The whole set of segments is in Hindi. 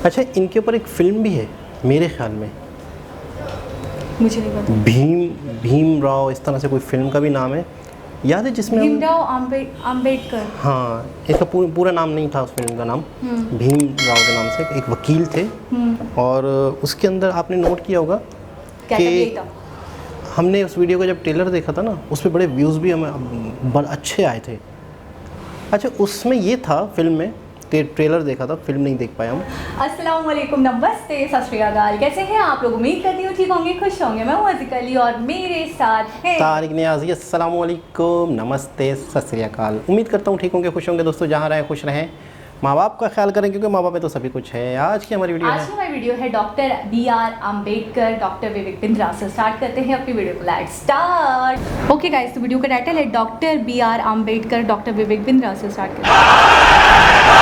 अच्छा, इनके ऊपर एक फिल्म भी है मेरे ख्याल में, मुझे नहीं पता। भीम राव, इस तरह से कोई फिल्म का भी नाम है, याद है जिसमें भीमराव आम्बेडकर। हाँ, इसका पूरा नाम नहीं था उस फिल्म का नाम, भीम राव के नाम से एक वकील थे। और उसके अंदर आपने नोट किया होगा कि हमने उस वीडियो का जब ट्रेलर देखा था ना, उस पर बड़े व्यूज़ भी हमें बड़े अच्छे आए थे। अच्छा, उसमें ये था फिल्म में, ट्रेलर देखा था, फिल्म नहीं देख पाए हम। अस्सलाम वालेकुम, नमस्ते, सत श्री अकाल। कैसे हैं आप लोग? उम्मीद करती हूँ ठीक होंगे, खुश होंगे। मैं हूँ अज़ीज़ अली और मेरे साथ है तारिक नियाज़ी। अस्सलाम वालेकुम, नमस्ते, सत श्री अकाल। उम्मीद करता हूँ ठीक होंगे, खुश होंगे। दोस्तों जहाँ रहें खुश रहें, माँ बाप का ख्याल करें, क्योंकि माँ बाप में तो सभी कुछ है। आज की हमारी वीडियो है doctor B.R. Ambedkar, doctor Vivek Bindra से स्टार्ट करते हैं अपनी वीडियो को। Let's start. ओके गाइस, तो वीडियो का टाइटल है doctor B.R. Ambedkar, doctor Vivek Bindra से स्टार्ट करते हैं।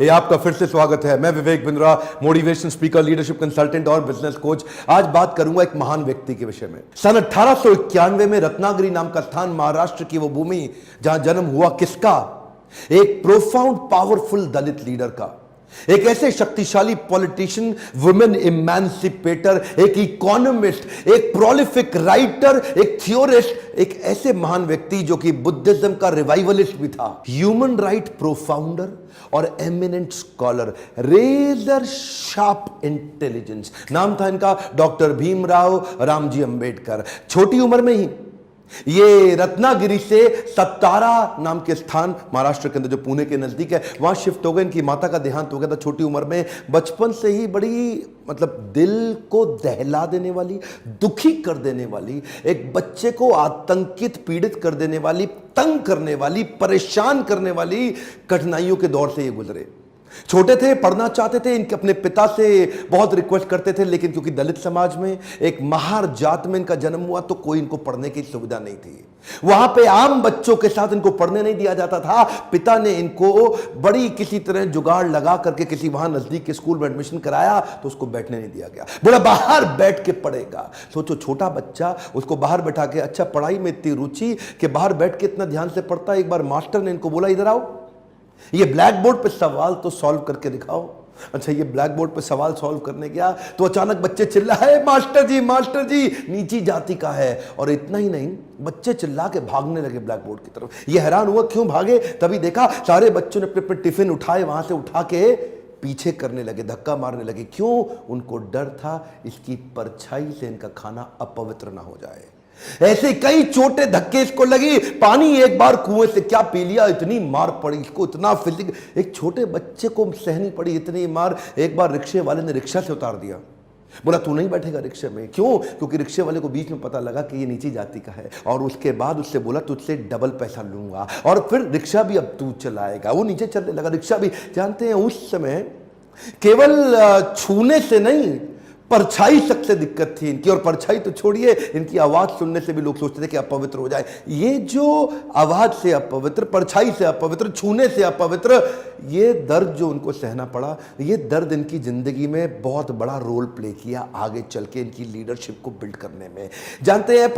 हे आपका फिर से स्वागत है। मैं Vivek Bindra, motivation speaker, leadership consultant और बिजनेस कोच। आज बात करूंगा एक महान व्यक्ति के विषय में। सन 1891 में रत्नागिरी नाम का स्थान, महाराष्ट्र की वो भूमि जहां जन्म हुआ किसका? एक प्रोफाउंड पावरफुल दलित लीडर का, एक ऐसे शक्तिशाली पॉलिटिशियन, वुमेन इमेंसिपेटर, एक इकोनॉमिस्ट, एक प्रोलिफिक राइटर, एक थियोरिस्ट, एक ऐसे महान व्यक्ति जो कि बुद्धिज्म का रिवाइवलिस्ट भी था, ह्यूमन राइट प्रोफाउंडर और eminent scholar, razor sharp intelligence. नाम था इनका डॉक्टर भीमराव रामजी अंबेडकर। छोटी उम्र में ही ये रत्नागिरी से सत्तारा नाम के स्थान, महाराष्ट्र के अंदर जो पुणे के नजदीक है, वहां शिफ्ट हो गए। इनकी माता का देहांत हो गया था छोटी उम्र में। बचपन से ही बड़ी दिल को दहला देने वाली, दुखी कर देने वाली, एक बच्चे को आतंकित, पीड़ित कर देने वाली, तंग करने वाली, परेशान करने वाली कठिनाइयों के दौर से ये गुजरे। छोटे थे, पढ़ना चाहते थे, इनके अपने पिता से बहुत रिक्वेस्ट करते थे, लेकिन क्योंकि दलित समाज में, एक महार जात में इनका जन्म हुआ, तो कोई इनको पढ़ने की सुविधा नहीं थी। वहां पे आम बच्चों के साथ इनको पढ़ने नहीं दिया जाता था। पिता ने इनको बड़ी किसी तरह जुगाड़ लगा करके किसी वहां नजदीक के स्कूल में एडमिशन कराया, तो उसको बैठने नहीं दिया गया। बोला बाहर बैठ के पढ़ेगा। सोचो, छोटा बच्चा, उसको बाहर बैठा के, अच्छा पढ़ाई में इतनी रुचि कि बाहर बैठ के इतना ध्यान से पढ़ता। एक बार मास्टर ने इनको बोला, इधर आओ, ये ब्लैक बोर्ड पे सवाल तो सॉल्व करके दिखाओ। अच्छा, ये ब्लैक बोर्ड पे सवाल सॉल्व करने गया तो अचानक बच्चे चिल्लाए, मास्टर जी नीची जाति का है। और इतना ही नहीं, बच्चे चिल्ला के भागने लगे ब्लैक बोर्ड की तरफ। ये हैरान हुआ क्यों भागे, तभी देखा सारे बच्चों ने अपने अपने टिफिन उठाए, वहां से उठा के पीछे करने लगे, धक्का मारने लगे। क्यों? उनको डर था इसकी परछाई से इनका खाना अपवित्र ना हो जाए। ऐसे कई छोटे धक्के इसको लगी। पानी एक बार कुएं से क्या पी लिया, इतनी मार पड़ी इसको, इतना फिजिक, एक छोटे बच्चे को सहनी पड़ी इतनी मार। एक बार रिक्शे वाले ने रिक्शा से उतार दिया। बोला तू नहीं बैठेगा रिक्शे में। क्यों? क्योंकि रिक्शे वाले को बीच में पता लगा कि ये नीची जाति का है। और उसके बाद उससे बोला तुझसे डबल पैसा लूंगा, और फिर रिक्शा भी अब तू चलाएगा। वो नीचे चलने लगा, रिक्शा भी। जानते हैं उस समय केवल छूने से नहीं, परछाई तक से दिक्कत थी इनकी। और परछाई तो छोड़िए, इनकी आवाज सुनने से भी लोग सोचते थे कि अपवित्र हो जाए। ये जो आवाज से अपवित्र, परछाई से अपवित्र, छूने से अपवित्र, ये दर्द जो उनको सहना पड़ा, ये दर्द इनकी जिंदगी में बहुत बड़ा रोल प्ले किया आगे चल के इनकी लीडरशिप को बिल्ड करने में। जानते हैं,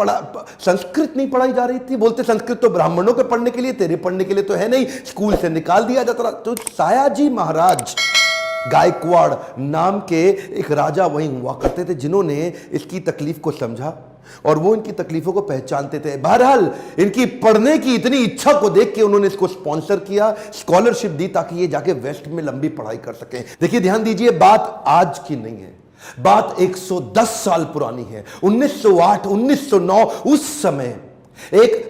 संस्कृत नहीं पढ़ाई जा रही थी। बोलते संस्कृत तो ब्राह्मणों के पढ़ने के लिए, तेरे पढ़ने के लिए तो है नहीं, स्कूल से निकाल दिया जाता। तो सायाजी महाराज गायकवाड़ नाम के एक राजा वहीं हुआ करते थे, जिन्होंने इसकी तकलीफ को समझा और वो इनकी तकलीफों को पहचानते थे। बहरहाल इनकी पढ़ने की इतनी इच्छा को देख के उन्होंने इसको स्पॉन्सर किया, स्कॉलरशिप दी, ताकि ये जाके वेस्ट में लंबी पढ़ाई कर सकें। देखिए, ध्यान दीजिए, बात आज की नहीं है, बात 110 साल पुरानी है। 1908, 1909, उस समय एक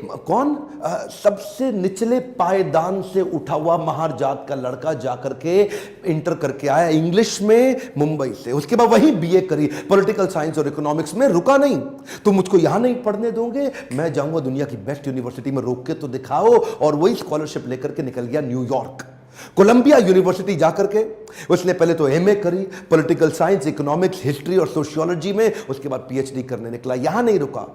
सबसे निचले पायदान से उठा हुआ महार जात का लड़का जाकर के इंटर करके आया इंग्लिश में मुंबई से। उसके बाद वही बीए करी, पॉलिटिकल साइंस और इकोनॉमिक्स में। रुका नहीं, तुम मुझको यहां नहीं पढ़ने दोगे, मैं जाऊंगा दुनिया की बेस्ट यूनिवर्सिटी में, रोक के तो दिखाओ। और वही स्कॉलरशिप लेकर के निकल गया न्यूयॉर्क, कोलंबिया यूनिवर्सिटी जाकर के। उसने पहले तो एमए करी, पॉलिटिकल साइंस, इकोनॉमिक्स, हिस्ट्री और सोशियोलॉजी में। उसके बाद पीएचडी करने निकला। यहां नहीं रुका,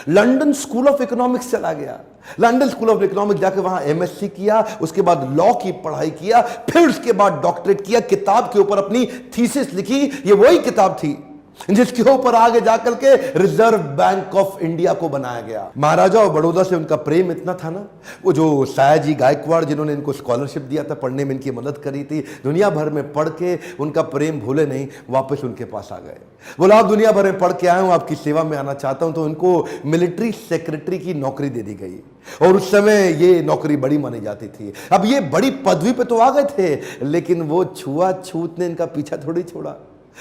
लंदन स्कूल ऑफ इकोनॉमिक्स चला गया। लंदन स्कूल ऑफ इकोनॉमिक्स जाके वहां एमएससी किया, उसके बाद लॉ की पढ़ाई किया, फिर उसके बाद डॉक्टरेट किया, किताब के ऊपर अपनी थीसिस लिखी। ये वही किताब थी जिसके ऊपर आगे जाकर के रिजर्व बैंक ऑफ इंडिया को बनाया गया। महाराजा और बड़ौदा से उनका प्रेम इतना था ना, वो जो सयाजी गायकवाड़ जिन्होंने इनको स्कॉलरशिप दिया था, पढ़ने में इनकी मदद करी थी, दुनिया भर में पढ़ के उनका प्रेम भूले नहीं, वापस उनके पास आ गए। बोला आप दुनिया भर में पढ़ के आए हूं, आपकी सेवा में आना चाहता हूं। तो उनको मिलिट्री सेक्रेटरी की नौकरी दे दी गई और उस समय ये नौकरी बड़ी मानी जाती थी। अब ये बड़ी पदवी पे तो आ गए थे, लेकिन वो छुआछूत ने इनका पीछा थोड़ी छोड़ा।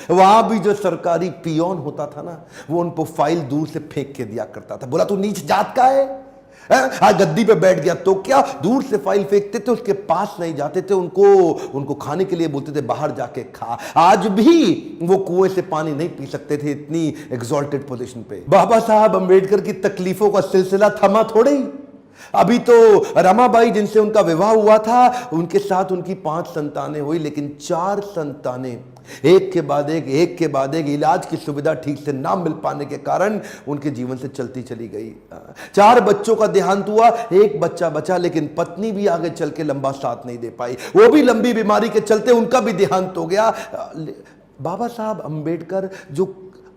वहां भी जो सरकारी पियोन होता था ना, वो उनको फाइल दूर से फेंक के दिया करता था। बोला तू नीच जात का है? आज गद्दी पे बैठ गया तो क्या? दूर से फाइल फेंकते थे, उसके पास नहीं जाते थे। उनको खाने के लिए बोलते थे बाहर जाके खा। आज भी वो कुएं से पानी नहीं पी सकते थे, इतनी एग्जॉल्टेड पोजीशन पे। बाबा साहब अंबेडकर की तकलीफों का सिलसिला थमा थोड़े ही। अभी तो रमाबाई जिनसे उनका विवाह हुआ था, उनके साथ उनकी 5 संतानें हुई, लेकिन 4 संतानें एक के बाद एक इलाज की सुविधा ठीक से ना मिल पाने के कारण उनके जीवन से चलती चली गई। 4 बच्चों का देहांत हुआ, 1 बच्चा बचा, लेकिन पत्नी भी आगे चल के लंबा साथ नहीं दे पाई। वो भी लंबी बीमारी के चलते उनका भी देहांत हो गया। बाबा साहब अंबेडकर, जो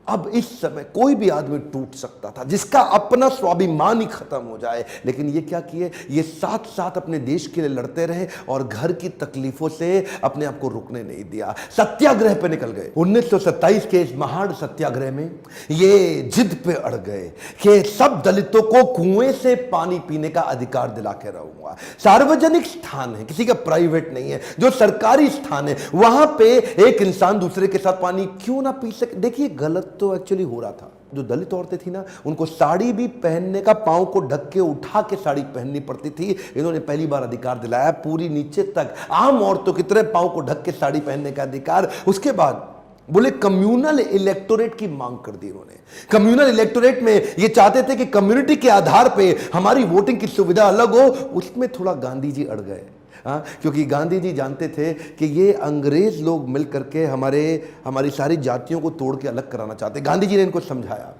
अब इस समय कोई भी आदमी टूट सकता था, जिसका अपना स्वाभिमान ही खत्म हो जाए, लेकिन ये क्या किए, ये साथ साथ अपने देश के लिए लड़ते रहे और घर की तकलीफों से अपने आप को रुकने नहीं दिया। सत्याग्रह पे निकल गए। 1927 के इस महान सत्याग्रह में ये जिद पे अड़ गए कि सब दलितों को कुएं से पानी पीने का अधिकार दिला के रहूंगा। सार्वजनिक स्थान है, किसी का प्राइवेट नहीं है, जो सरकारी स्थान है, वहां पे एक इंसान दूसरे के साथ पानी क्यों ना पी सके। देखिए गलत तो एक्चुअली हो रहा था। जो दलित औरतें थी ना, उनको साड़ी भी पहनने का, पांव को ढक के उठा के साड़ी पहननी पड़ती थी। इन्होंने पहली बार अधिकार दिलाया, पूरी नीचे तक आम औरतों की तरह पांव को ढक के साड़ी पहनने का अधिकार। उसके बाद बोले कम्युनल इलेक्टोरेट की मांग कर दी इन्होंने। कम्युनल इलेक्टोरेट में ये चाहते थे कि कम्युनिटी के आधार पे हमारी वोटिंग की सुविधा अलग हो। उसमें थोड़ा गांधी जी अड़ गए, क्योंकि गांधी जी जानते थे कि ये अंग्रेज लोग मिल करके हमारी सारी जातियों को तोड़ के अलग कराना चाहते। गांधी जी ने इनको समझाया।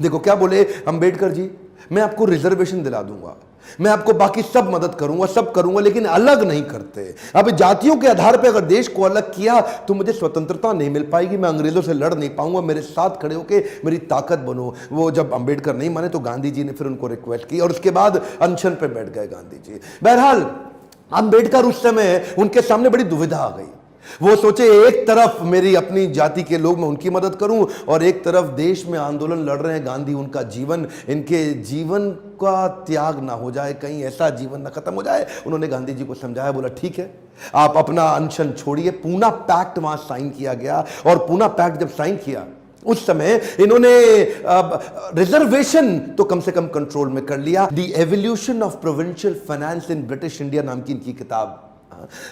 देखो क्या बोले अंबेडकर जी, मैं आपको रिजर्वेशन दिला दूंगा, मैं आपको बाकी सब मदद करूंगा, सब करूंगा, लेकिन अलग नहीं करते। अब जातियों के आधार पर अगर देश को अलग किया तो मुझे स्वतंत्रता नहीं मिल पाएगी, मैं अंग्रेजों से लड़ नहीं पाऊंगा, मेरे साथ खड़े होकर मेरी ताकत बनो। वो जब अंबेडकर नहीं माने तो गांधी जी ने फिर उनको रिक्वेस्ट की और उसके बाद अनशन पे बैठ गए गांधी जी। बहरहाल अंबेडकर उस समय उनके सामने बड़ी दुविधा आ गई। वो सोचे एक तरफ मेरी अपनी जाति के लोग, मैं उनकी मदद करूं, और एक तरफ देश में आंदोलन लड़ रहे हैं गांधी, उनका जीवन, इनके जीवन का त्याग ना हो जाए, कहीं ऐसा जीवन ना खत्म हो जाए। उन्होंने गांधी जी को समझाया, बोला ठीक है आप अपना अनशन छोड़िए। पूना पैक्ट वहां साइन किया गया और पूना पैक्ट जब साइन किया उस समय इन्होंने रिजर्वेशन तो कम से कम कंट्रोल में कर लिया। The evolution of provincial finance in British India नाम की इनकी किताब,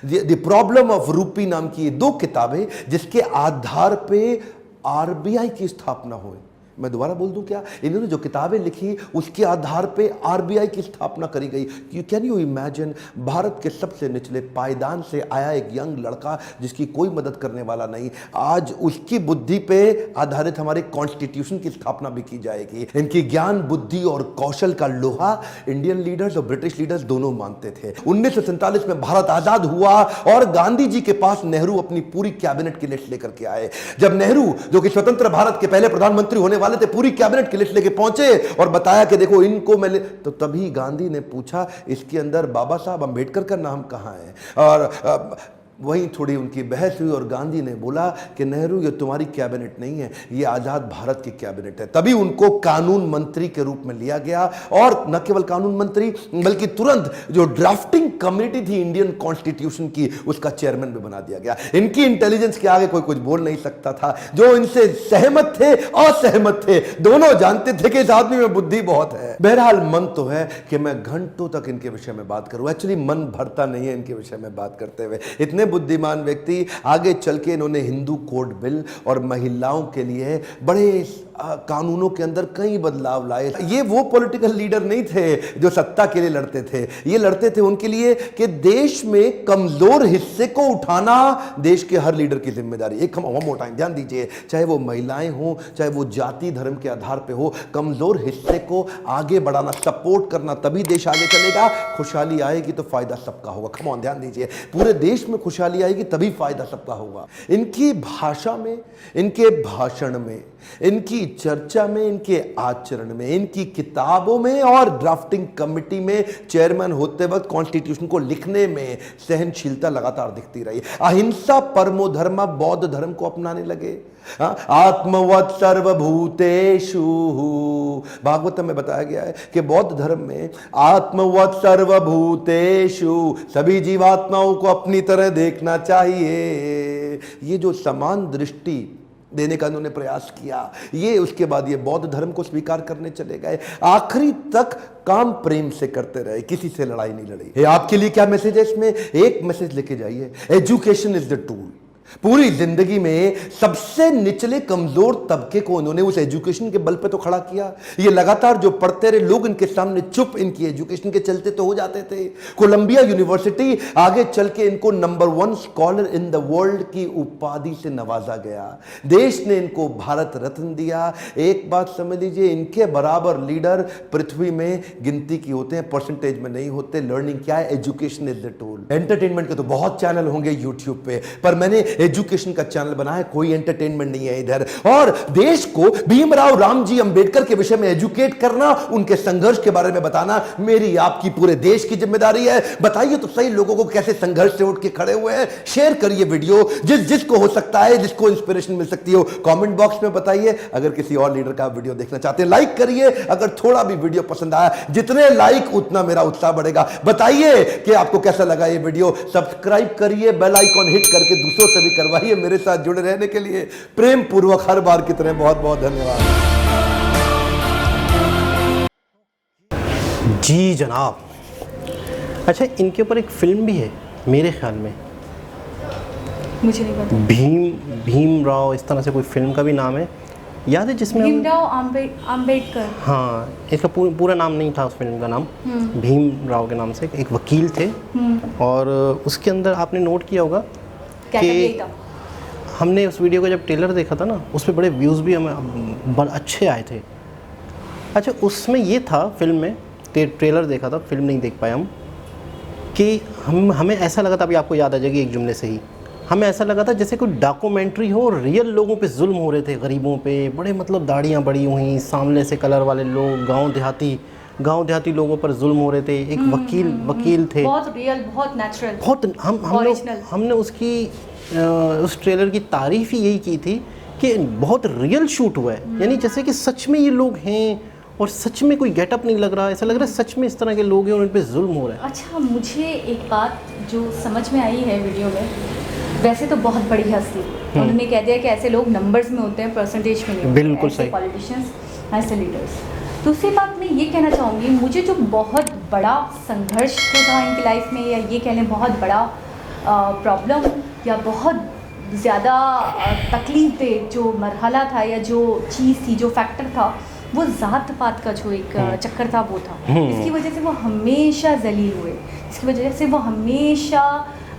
द प्रॉब्लम ऑफ रूपी नाम की ये 2 किताबें, जिसके आधार पे आरबीआई की स्थापना हुई। मैं दोबारा बोल दूं क्या, इन्होंने जो किताबें लिखी उसके आधार पे आरबीआई की स्थापना करी गई। कैन यू इमेजिन, भारत के सबसे निचले पायदान से आया एक यंग लड़का जिसकी कोई मदद करने वाला नहीं, आज उसकी बुद्धि पे आधारित हमारे कॉन्स्टिट्यूशन की स्थापना भी की जाएगी। इनकी ज्ञान, बुद्धि और कौशल का लोहा इंडियन लीडर्स और ब्रिटिश लीडर्स दोनों मानते थे। 1947 में भारत आजाद हुआ और गांधी जी के पास नेहरू अपनी पूरी कैबिनेट की लिस्ट लेकर के आए। जब नेहरू, जो कि स्वतंत्र भारत के पहले प्रधानमंत्री होने वाले थे, पूरी कैबिनेट की लिस्ट लेके पहुंचे और बताया कि देखो इनको मैं तो तभी गांधी ने पूछा इसके अंदर बाबा साहब अंबेडकर का नाम कहां है, और वहीं थोड़ी उनकी बहस हुई और गांधी ने बोला कि नेहरू ये तुम्हारी कैबिनेट नहीं है, ये आजाद भारत की कैबिनेट है। तभी उनको कानून मंत्री के रूप में लिया गया और न केवल कानून मंत्री बल्कि तुरंत जो ड्राफ्टिंग कमेटी थी इंडियन कॉन्स्टिट्यूशन की, उसका चेयरमैन भी बना दिया गया। इनकी इंटेलिजेंस के आगे कोई कुछ बोल नहीं सकता था। जो इनसे सहमत थे, असहमत थे, दोनों जानते थे कि इस आदमी में बुद्धि बहुत है। बहरहाल मन तो है कि मैं घंटों तक इनके विषय में बात करूं, एक्चुअली मन भरता नहीं है इनके विषय में बात करते हुए। इतने बुद्धिमान व्यक्ति, आगे चल के इन्होंने हिंदू कोड बिल और महिलाओं के लिए बड़े कानूनों के अंदर कई बदलाव लाए। ये वो पॉलिटिकल लीडर नहीं थे जो सत्ता के लिए लड़ते थे, ये लड़ते थे उनके लिए कि देश में कमजोर हिस्से को उठाना देश के हर लीडर की जिम्मेदारी। एक हम वन मोर टाइम ध्यान दीजिए, चाहे वो महिलाएं हो, चाहे वो जाति धर्म के आधार पे हो, कमजोर हिस्से को आगे बढ़ाना, सपोर्ट करना, तभी देश आगे चलेगा। खुशहाली आएगी तो फायदा सबका होगा। कम ऑन ध्यान दीजिए, पूरे देश में खुशहाली आएगी तभी फायदा सबका होगा। इनकी भाषा में, इनके भाषण में, इनकी चर्चा में, इनके आचरण में, इनकी किताबों में और ड्राफ्टिंग कमेटी में चेयरमैन होते वक्त कॉन्स्टिट्यूशन को लिखने में सहनशीलता लगातार दिखती रही। अहिंसा परमो धर्म, बौद्ध धर्म को अपनाने लगे। आत्मवत् सर्वभूतेषु, भागवत में बताया गया है कि बौद्ध धर्म में आत्मवत् सर्वभूतेषु, सभी जीवात्माओं को अपनी तरह देखना चाहिए। ये जो समान दृष्टि देने का उन्होंने प्रयास किया, ये उसके बाद ये बौद्ध धर्म को स्वीकार करने चले गए। आखिरी तक काम प्रेम से करते रहे, किसी से लड़ाई नहीं लड़ी। ये आपके लिए क्या मैसेज है इसमें? एक मैसेज लेके जाइए, एजुकेशन इज द टूल। पूरी जिंदगी में सबसे निचले कमजोर तबके को उन्होंने उस एजुकेशन के बल पे तो खड़ा किया। ये लगातार जो पढ़ते रहे लोग इनके सामने चुप, इनकी एजुकेशन के चलते तो हो जाते थे। कोलंबिया यूनिवर्सिटी आगे चल के इनको number 1 scholar in the world की उपाधि से नवाजा गया। देश ने इनको भारत रत्न दिया। एक बात समझ लीजिए, इनके बराबर लीडर पृथ्वी में गिनती की होते हैं, परसेंटेज में नहीं होते। लर्निंग क्या है? Education is the tool. Entertainment के तो बहुत चैनल होंगे यूट्यूब पे, पर मैंने एजुकेशन का चैनल बना है, कोई एंटरटेनमेंट नहीं है इधर। और देश को भीमराव रामजी अंबेडकर के विषय में एजुकेट करना, उनके संघर्ष के बारे में बताना मेरी आपकी पूरे देश की जिम्मेदारी है। बताइए तो सही लोगों को कैसे संघर्ष से उठ के खड़े हुए हैं। शेयर करिए वीडियो, जिसको हो सकता है, जिसको इंस्पिरेशन मिल सकती हो, कमेंट बॉक्स में बताइए। अगर किसी और लीडर का वीडियो देखना चाहते हैं लाइक करिए। अगर थोड़ा भी वीडियो पसंद आया, जितने लाइक उतना मेरा उत्साह बढ़ेगा। बताइए कि आपको कैसा लगा ये वीडियो। सब्सक्राइब करिए, बेल आइकॉन हिट करके दूसरों से भी करवाइए। मेरे साथ जुड़े रहने के लिए प्रेम पूर्वक हर बार की तरह बहुत बहुत धन्यवाद। जी जनाब। अच्छा, इनके ऊपर एक फिल्म भी है मेरे ख्याल में, मुझे नहीं पता। भीमराव इस तरह से कोई फिल्म का भी नाम है, याद है? जिसमें भीमराव अंबेडकर। हाँ, इसका पूरा नाम नहीं था उस फिल्म का नाम। भीमराव के नाम से एक वकील थे, और उसके अंदर आपने नोट किया होगा कि हमने उस वीडियो का जब ट्रेलर देखा था ना, उस पर बड़े व्यूज़ भी हमें बड़े अच्छे आए थे। अच्छा, उसमें ये था, फिल्म में ट्रेलर देखा था, फिल्म नहीं देख पाए हम, कि हमें ऐसा लगा था, अभी आपको याद आ जाएगी एक जुमले से ही, हमें ऐसा लगा था जैसे कोई डॉक्यूमेंट्री हो, रियल लोगों पे जुल्म हो रहे थे, गरीबों पे। बड़े मतलब दाढ़ियाँ बड़ी हुई, सामने से कलर वाले लोग, गांव देहाती लोगों पर जुल्म हो रहे थे। एक वकील थे, बहुत रियल, बहुत नेचुरल, बहुत हमने उसकी उस ट्रेलर की तारीफ ही यही की थी कि बहुत रियल शूट हुआ है। यानी जैसे कि सच में ये लोग हैं और सच में कोई गेटअप नहीं लग रहा, ऐसा लग रहा है सच में इस तरह के लोग हैं और उन पे जुल्म हो रहा है। अच्छा, मुझे एक बात जो समझ में आई है वीडियो में, वैसे तो बहुत बड़ी हस्ती, उन्होंने कह दिया कि ऐसे लोग नंबर्स में होते हैं, परसेंटेज में नहीं। बिल्कुल सही। पॉलिटिशियंस, ऐसे लीडर्स। दूसरी बात मैं ये कहना चाहूँगी, मुझे जो बहुत बड़ा संघर्ष था इनकी लाइफ में, या ये कह लें बहुत बड़ा प्रॉब्लम या बहुत ज़्यादा तकलीफ दे जो मरहला था या जो चीज़ थी, जो फैक्टर था, वो ज़ात पात का जो एक चक्कर था वो था। इसकी वजह से वो हमेशा जलील हुए, इसकी वजह से वो हमेशा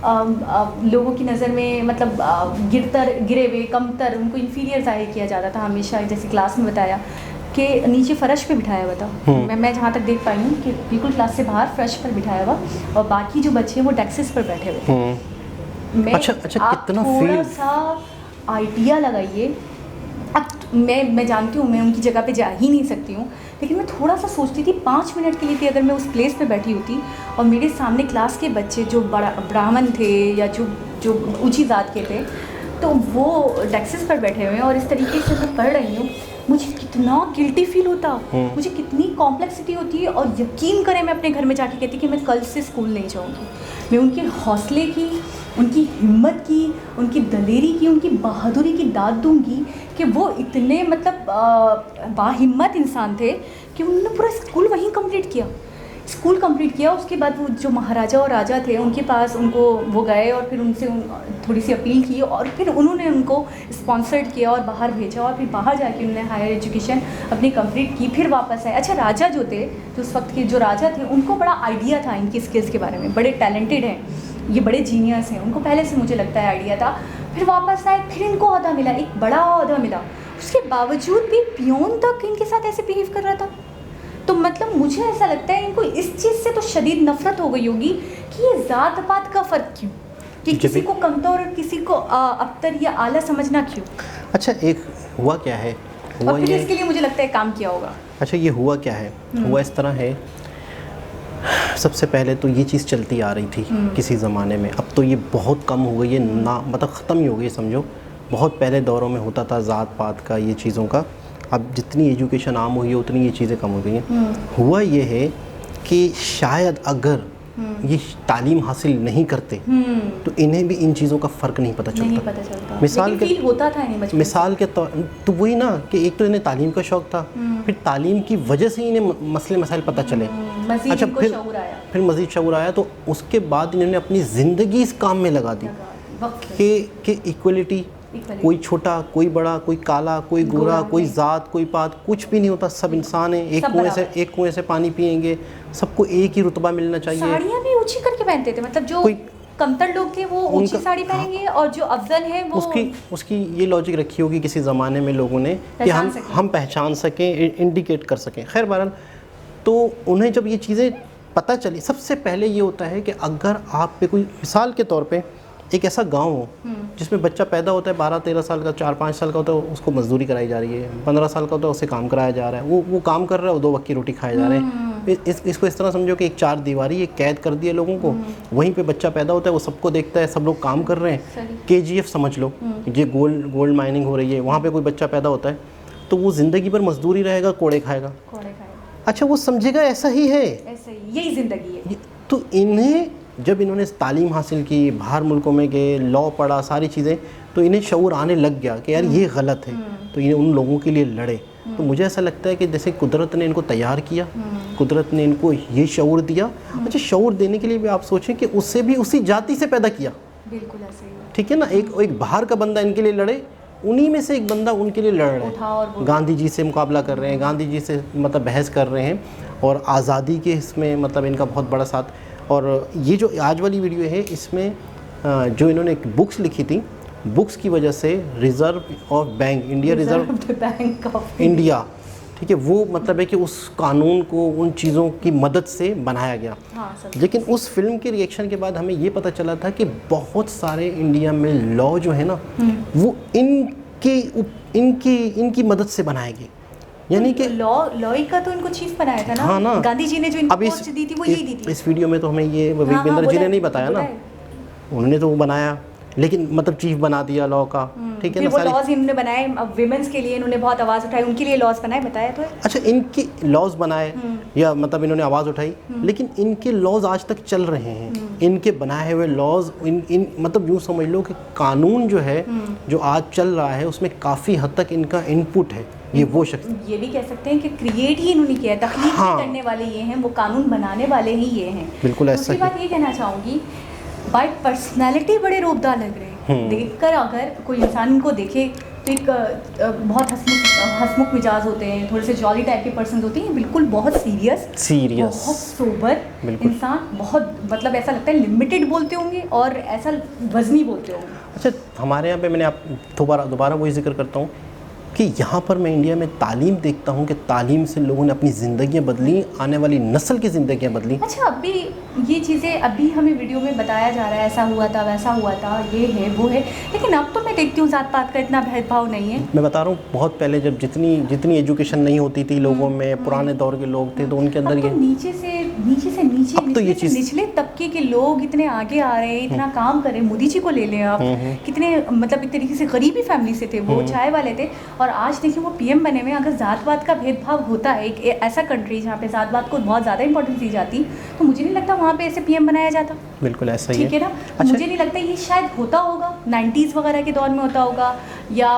लोगों की नज़र में मतलब गिरे हुए, कमतर, उनको इन्फीरियर ज़ाहिर किया जाता था हमेशा। जैसे क्लास में बताया कि नीचे फ़र्श पे बिठाया हुआ था, मैं जहाँ तक देख पाई हूँ कि बिल्कुल क्लास से बाहर फ़र्श पर बिठाया हुआ, और बाकी जो बच्चे हैं वो डेस्क्स पर बैठे हुए। मैं अच्छा, कितना थोड़ा सा आइडिया लगाइए। अब मैं जानती हूँ मैं उनकी जगह पे जा ही नहीं सकती हूँ, लेकिन मैं थोड़ा सा सोचती थी 5 मिनट के लिए भी अगर मैं उस प्लेस पे बैठी होती और मेरे सामने क्लास के बच्चे जो ब्राह्मण थे या जो ऊंची जात के थे, तो वो डेस्क्स पर बैठे हुए हैं और इस तरीके से मैं पढ़ रही हूँ, मुझे कितना गिल्टी फील होता, मुझे कितनी कॉम्प्लेक्सिटी होती है। और यकीन करें, मैं अपने घर में जाके कहती कि मैं कल से स्कूल नहीं जाऊँगी। मैं उनके हौसले की, उनकी हिम्मत की, उनकी दलेरी की, उनकी बहादुरी की दाद दूंगी कि वो इतने मतलब बाहिम्मत इंसान थे कि उन्होंने पूरा स्कूल वहीं कंप्लीट किया। स्कूल कंप्लीट किया उसके बाद वो जो महाराजा और राजा थे उनके पास उनको वो गए और फिर उनसे थोड़ी सी अपील की और फिर उन्होंने उनको स्पॉन्सर्ड किया और बाहर भेजा और फिर बाहर जाके उन्होंने हायर एजुकेशन अपनी कंप्लीट की, फिर वापस आए। अच्छा, राजा जो थे, जो उस वक्त के जो राजा थे, उनको बड़ा आइडिया था इनकी स्किल्स के बारे में, बड़े टैलेंटेड हैं ये, बड़े जीनियस हैं, उनको पहले से मुझे लगता है आइडिया था। फिर वापस आए, फिर इनको ओहदा मिला, एक बड़ा ओहदा मिला, उसके बावजूद भी पियोन तक इनके साथ ऐसे बिहेव कर रहा था। तो मतलब मुझे ऐसा लगता है इनको इस चीज़ से तो शदीद नफरत हो गई होगी कि ये ज़ात पात का फ़र्क क्यों, कि किसी को कमतर और किसी को अबतर या आला समझना क्यों। अच्छा, एक हुआ क्या है, हुआ और फिर ये, इसके लिए मुझे लगता है काम किया होगा। अच्छा ये हुआ क्या है, हुआ इस तरह है, सबसे पहले तो ये चीज़ चलती आ रही थी किसी ज़माने में, अब तो ये बहुत कम हो गई है ना, मतलब ख़त्म ही हो गई समझो। बहुत पहले दौरों में होता था ज़ात पात का, ये चीज़ों का, अब जितनी एजुकेशन आम हुई है उतनी ये चीज़ें कम हो गई हैं। हुआ ये है कि शायद अगर ये तालीम हासिल नहीं करते तो इन्हें भी इन चीज़ों का फ़र्क नहीं पता चलता। मिसाल के होता था इन्हें बचपन मिसाल के तौर तो वही ना कि एक तो इन्हें तालीम का शौक़ था, फिर तालीम की वजह से इन्हें मसले मसाइल पता चले। अच्छा, फिर मज़ीद शऊर आया तो उसके बाद इन्होंने अपनी ज़िंदगी इस काम में लगा दी कि इक्वलिटी, कोई छोटा कोई बड़ा, कोई काला कोई गोरा, कोई ज़ात कोई पात, कुछ भी नहीं होता, सब इंसान है, एक कुएं से पानी पिएंगे, सबको एक ही रुतबा मिलना चाहिए। साड़ियाँ भी ऊंची करके पहनते थे, मतलब जो कमतर लोग थे वो ऊंची साड़ी पहनेंगे और जो अफजल है वो उसकी ये लॉजिक रखी होगी किसी ज़माने में लोगों ने कि हम पहचान सकें, इंडिकेट कर सकें। खैर बहरहाल, तो उन्हें जब ये चीज़ें पता चली, सबसे पहले ये होता है कि अगर आप पे कोई, मिसाल के तौर पे एक ऐसा गांव हो जिसमें बच्चा पैदा होता है 12-13 साल का, 4-5 साल का होता है, उसको मजदूरी कराई जा रही है, 15 साल का होता है उसे काम कराया जा रहा है, वो काम कर रहा है, वो 2 वक्त की रोटी खाए जा रहे हैं। इसको इस तरह समझो कि एक 4 दीवारी, एक कैद कर दिया लोगों को, वहीं पे बच्चा पैदा होता है, वो सबको देखता है, सब लोग काम कर रहे हैं। KGF समझ लो, ये गोल्ड माइनिंग हो रही है, वहाँ पर कोई बच्चा पैदा होता है तो वो ज़िंदगी भर मजदूरी रहेगा, कोड़े खाएगा। अच्छा, वो समझेगा ऐसा ही है, यही ज़िंदगी है। तो इन्हें जब इन्होंने तालीम हासिल की, बाहर मुल्कों में गए, लॉ पढ़ा, सारी चीज़ें, तो इन्हें शऊर आने लग गया कि यार ये गलत है, तो इन्हें उन लोगों के लिए लड़े। तो मुझे ऐसा लगता है कि जैसे कुदरत ने इनको तैयार किया, कुदरत ने इनको ये शऊर दिया। अच्छा, शऊर देने के लिए भी आप सोचें कि उससे भी उसी जाति से पैदा किया, बिल्कुल ऐसे ही, ठीक है ना। एक बाहर का बंदा इनके लिए लड़े, उन्हीं में से एक बंदा उनके लिए लड़ रहे हैं, गांधी जी से मुकाबला कर रहे हैं, गांधी जी से मतलब बहस कर रहे हैं, और आज़ादी के इसमें मतलब इनका बहुत बड़ा साथ। और ये जो आज वाली वीडियो है, इसमें जो इन्होंने बुक्स लिखी थी, बुक्स की वजह से reserve of bank, India reserve bank of India, ठीक है, वो मतलब है कि उस कानून को उन चीज़ों की मदद से बनाया गया। लेकिन उस फिल्म के रिएक्शन के बाद हमें ये पता चला था कि बहुत सारे इंडिया में लॉ जो है ना, वो इनकी मदद से बनाए गए, यानी कि लॉ का तो इनको चीफ बनाया था ना। हाँ ना, गांधी जी ने जो इनको पोस्ट दी थी वो यही दी थी। इस वीडियो में तो हमें ये विवेक बिंद्रा जी ने नहीं बताया ना, उन्होंने तो वो बनाया, लेकिन मतलब चीफ बना दिया लॉ का, ठीक है ना। वो लॉज इन्होंने बनाए विमेंस के लिए, इन्होंने बहुत आवाज़ उठाई, उनके लिए लॉज बनाए, बताया तो। अच्छा, इनके लॉज बनाए या मतलब इन्होंने आवाज़ उठाई, लेकिन इनके लॉज आज तक चल रहे हैं, इनके बनाए हुए लॉज, इन मतलब यूँ समझ लो कि कानून जो है जो आज चल रहा है उसमें काफ़ी हद तक इनका इनपुट है। ये वो शख्स, ये भी कह सकते हैं कि क्रिएट ही इन्होंने किया है, तख्लीक करने वाले ये हैं, वो कानून बनाने वाले ही ये हैं। बिल्कुल ऐसा ही। बात ये कहना चाहूँगी, बाय पर्सनैलिटी बड़े रोबदार लग रहे हैं, देखकर अगर कोई इंसान इनको देखे तो एक बहुत हंसमुख मिजाज होते हैं, थोड़े से जॉली टाइप के पर्सन होते हैं, बिल्कुल बहुत सीरियस, बहुत सोबर इंसान, बहुत मतलब ऐसा लगता है लिमिटेड बोलते होंगे और ऐसा वजनी बोलते होंगे। अच्छा, हमारे यहाँ पे मैंने आप दोबारा वही जिक्र करता हूँ कि यहाँ पर मैं इंडिया में तालीम देखता हूँ कि तालीम से लोगों ने अपनी ज़िंदगियाँ बदली, आने वाली नस्ल की ज़िंदगियाँ बदली। अच्छा, अभी ये चीज़ें अभी हमें वीडियो में बताया जा रहा है, ऐसा हुआ था, वैसा हुआ था, ये है वो है, लेकिन अब तो मैं देखती हूँ ज़ात पात का इतना भेदभाव नहीं है। मैं बता रहा हूँ, बहुत पहले जब जितनी एजुकेशन नहीं होती थी लोगों में, पुराने दौर के लोग थे, तो उनके अंदर ये नीचे से नीचे अब तो ये चीज़, निचले तबके के लोग इतने आगे आ रहे हैं, इतना काम कर रहे हैं। मोदी जी को ले लें आप, कितने मतलब एक तरीके से गरीबी फैमिली से थे, वो चाय वाले थे, और आज देखिए वो PM बने हुए। अगर ज़ात पात का भेदभाव होता है, एक ऐसा कंट्री जहाँ पे ज़ात पात को बहुत ज़्यादा इंपॉर्टेंस दी जाती, तो मुझे नहीं लगता वहाँ पे ऐसे PM बनाया जाता। बिल्कुल ऐसा ही ठीक है ना। अच्छा, मुझे नहीं लगता ये शायद होता होगा 90s वगैरह के दौर में होता होगा, या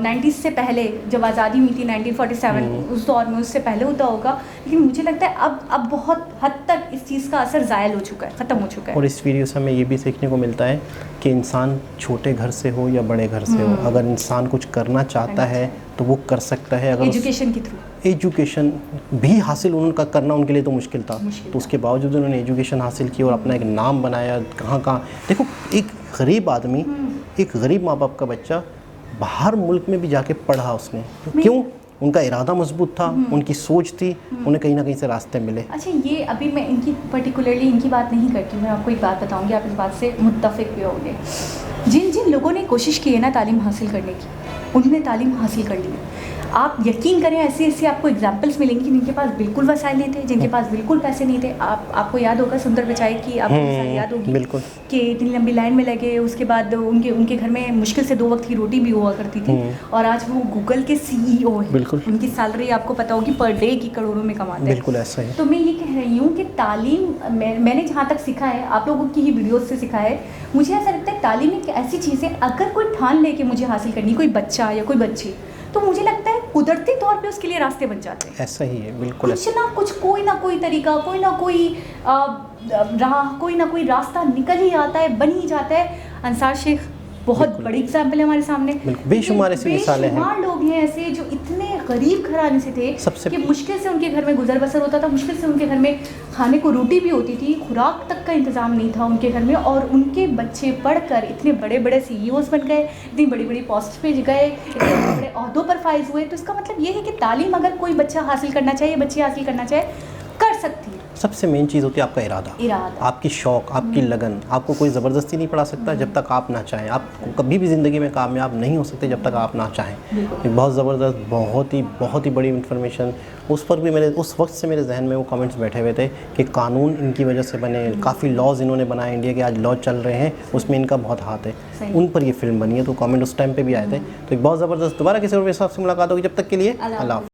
90s से पहले जब आज़ादी हुई थी 1947 उस दौर में, उससे पहले होता होगा। लेकिन मुझे लगता है अब बहुत हद तक चीज़ का असर ज़ायल हो चुका है, ख़त्म हो चुका है। और इस वीडियो से हमें ये भी सीखने को मिलता है कि इंसान छोटे घर से हो या बड़े घर से हो, अगर इंसान कुछ करना चाहता है तो वो कर सकता है। अगर एजुकेशन के थ्रू, एजुकेशन भी हासिल उनका करना उनके लिए तो मुश्किल था, तो उसके बावजूद उन्होंने एजुकेशन हासिल की और अपना एक नाम बनाया। कहाँ कहाँ देखो, एक गरीब आदमी, एक गरीब माँ बाप का बच्चा बाहर मुल्क में भी जाके पढ़ा उसने, क्यों? उनका इरादा मजबूत था, उनकी सोच थी, उन्हें कहीं ना कहीं से रास्ते मिले। अच्छा, ये अभी मैं इनकी पर्टिकुलरली इनकी बात नहीं करती हूँ, मैं आपको एक बात बताऊँगी, आप इस बात से मुत्तफिक भी होंगे। जिन जिन लोगों ने कोशिश की है ना तालीम हासिल करने की, उन्होंने तालीम हासिल कर ली है। आप यकीन करें, ऐसे ऐसे आपको एग्जाम्पल्स मिलेंगे जिनके पास बिल्कुल वसाइल नहीं थे, जिनके पास बिल्कुल पैसे नहीं थे। आपको याद होगा सुंदर पिचाई की, आपको याद होगी बिल्कुल कि इतनी लंबी लाइन में लगे, उसके बाद उनके घर में मुश्किल से 2 वक्त की रोटी भी हुआ करती थी, और आज वो गूगल के CEO हैं। बिल्कुल। उनकी सैलरी आपको पता होगी पर डे की करोड़ों में कमाते हैं। बिल्कुल ऐसा ही। तो मैं ये कह रही हूँ कि तालीम, मैंने जहाँ तक सीखा है, आप लोगों की ही वीडियोस से सीखा है, मुझे ऐसा लगता है तालीम एक ऐसी चीज़ है, अगर कोई ठान ले कि मुझे हासिल करनी, कोई बच्चा या कोई बच्ची, तो मुझे लगता है कुदरती तौर पे उसके लिए रास्ते बन जाते हैं। ऐसा ही है, बिल्कुल कुछ ना कुछ, कोई ना कोई तरीका, कोई ना कोई राह, कोई ना कोई रास्ता निकल ही आता है, बन ही जाता है। अंसार शेख बहुत बड़ी एग्जाम्पल है हमारे सामने। बेशुमार ऐसी मिसालें हैं। बेशुमार लोग हैं ऐसे जो इतने गरीब घराने से थे कि मुश्किल से उनके घर में गुजर बसर होता था, मुश्किल से उनके घर में खाने को रोटी भी होती थी, खुराक तक का इंतज़ाम नहीं था उनके घर में, और उनके बच्चे पढ़कर इतने बड़े बड़े CEOs बन गए, इतनी बड़ी बड़ी पोस्ट पे गए, इतने बड़े बड़े ओहदों पर फाइज हुए। तो इसका मतलब ये है कि तालीम अगर कोई बच्चा हासिल करना चाहिए, बच्ची हासिल करना चाहे, कर सकती है। सबसे मेन चीज़ होती है आपका इरादा, आपकी शौक़, आपकी लगन। आपको कोई ज़बरदस्ती नहीं पढ़ा सकता जब तक आप ना चाहें। आप कभी भी ज़िंदगी में कामयाब नहीं हो सकते जब तक आप ना चाहें। एक बहुत ज़बरदस्त, बहुत ही बड़ी इन्फॉर्मेशन। उस पर भी उस वक्त से मेरे जहन में वो कमेंट्स बैठे हुए थे कि कानून इनकी वजह से बने, काफ़ी लॉज इन्होंने बनाए, इंडिया के आज लॉ चल रहे हैं, उसमें इनका बहुत हाथ है। उन पर ये फिल्म बनी है, तो कमेंट उस टाइम पर भी आए थे। तो एक बहुत ज़बरदस्त। दोबारा किसी और के साथ मुलाकात होगी, जब तक के लिए अल्लाह।